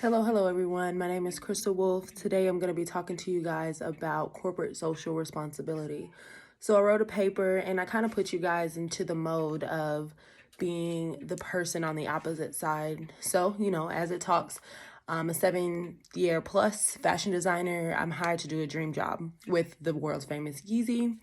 Hello everyone. My name is Krystal Wolfe. Today I'm going to be talking to you guys about corporate social responsibility. So I wrote a paper and I kind of put you guys into the mode of being the person on the opposite side. So, as it talks, I'm a 7-year plus fashion designer. I'm hired to do a dream job with the world's famous Yeezy.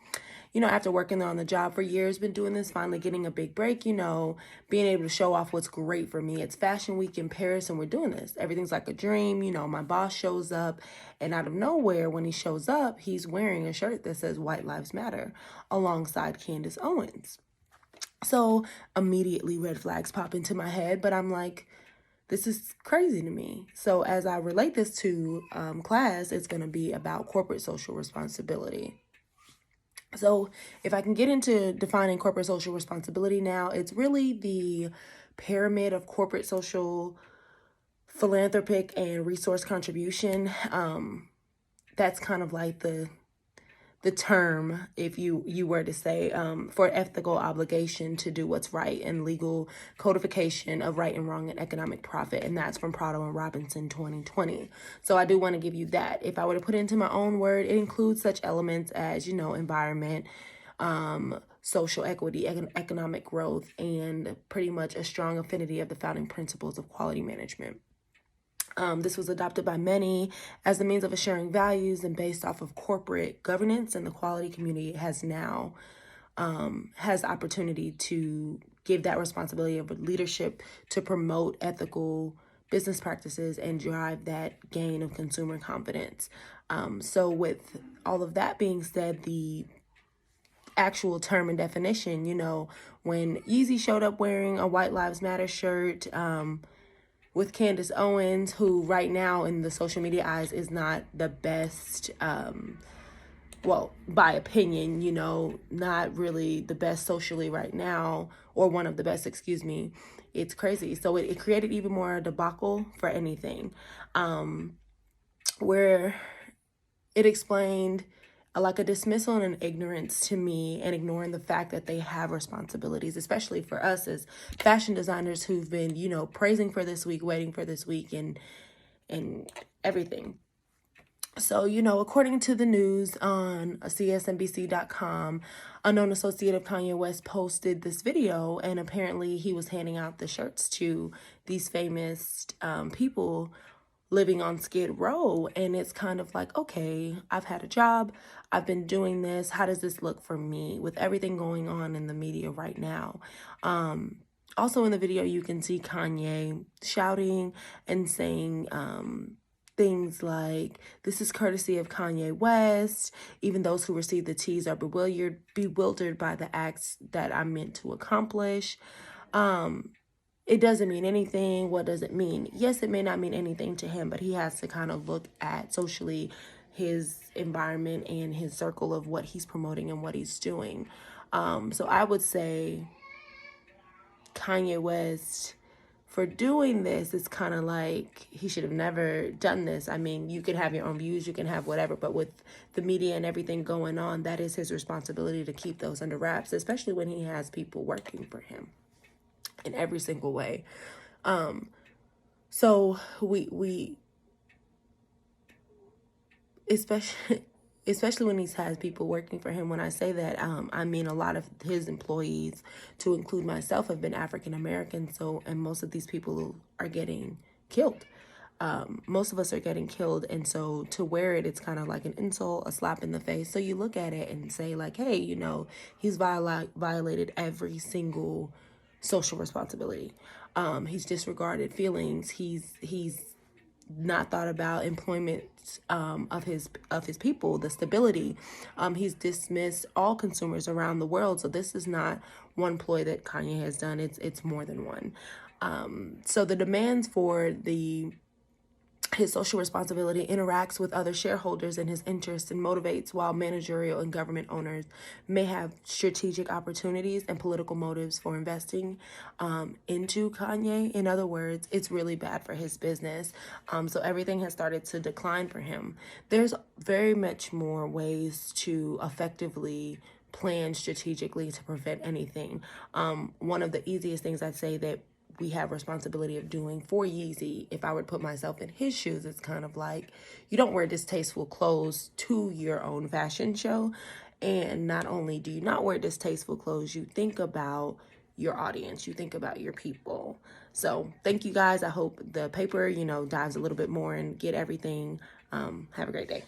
After working on the job for years, been doing this, finally getting a big break, being able to show off what's great for me. It's Fashion Week in Paris and we're doing this. Everything's like a dream. My boss shows up and out of nowhere, when he shows up, he's wearing a shirt that says White Lives Matter alongside Candace Owens. So immediately red flags pop into my head, but I'm like, this is crazy to me. So as I relate this to class, it's going to be about corporate social responsibility. So if I can get into defining corporate social responsibility now, it's really the pyramid of corporate social philanthropic and resource contribution. That's kind of like the term, if you were to say, for ethical obligation to do what's right and legal codification of right and wrong and economic profit. And that's from Prado and Robinson 2020. So I do want to give you that. If I were to put it into my own word, it includes such elements as, environment, social equity, economic growth, and pretty much a strong affinity of the founding principles of quality management. This was adopted by many as a means of assuring values and based off of corporate governance, and the quality community has now has opportunity to give that responsibility of leadership to promote ethical business practices and drive that gain of consumer confidence. So with all of that being said, the actual term and definition, when Yeezy showed up wearing a White Lives Matter shirt, with Candace Owens, who right now in the social media eyes is not the best, by opinion, not really the best socially right now, or one of the best, excuse me. It's crazy. So it created even more debacle for anything, where it explained like a dismissal and an ignorance to me, and ignoring the fact that they have responsibilities, especially for us as fashion designers who've been, praising for this week, waiting for this week, and everything. So, according to the news on CSNBC.com, a known associate of Kanye West posted this video, and apparently he was handing out the shirts to these famous people living on Skid Row. And it's kind of like, okay, I've had a job, I've been doing this, how does this look for me with everything going on in the media right now? Also in the video, you can see Kanye shouting and saying things like, this is courtesy of Kanye West. Even those who receive the teas are bewildered by the acts that I'm meant to accomplish. It doesn't mean anything. What does it mean? Yes, it may not mean anything to him, but he has to kind of look at socially his environment and his circle of what he's promoting and what he's doing. So I would say Kanye West, for doing this, it's kind of like he should have never done this. I mean, you can have your own views, you can have whatever, but with the media and everything going on, that is his responsibility to keep those under wraps, especially when he has people working for him in every single way. So we especially when he has people working for him. When I say that, I mean a lot of his employees, to include myself, have been African American. So, and most of these people are getting killed. Most of us are getting killed. And so to wear it, it's kind of like an insult, a slap in the face. So you look at it and say like, hey, he's violated every single social responsibility. He's disregarded feelings. He's not thought about employment of his people, the stability. He's dismissed all consumers around the world. So this is not one ploy that Kanye has done. It's more than one. So the demands for his social responsibility interacts with other shareholders and his interests and motivates, while managerial and government owners may have strategic opportunities and political motives for investing into Kanye. In other words, it's really bad for his business. So everything has started to decline for him. There's very much more ways to effectively plan strategically to prevent anything. One of the easiest things I'd say that we have responsibility of doing for Yeezy. If I were to put myself in his shoes, it's kind of like you don't wear distasteful clothes to your own fashion show. And not only do you not wear distasteful clothes, you think about your audience, you think about your people. So thank you guys. I hope the paper, dives a little bit more and get everything. Have a great day.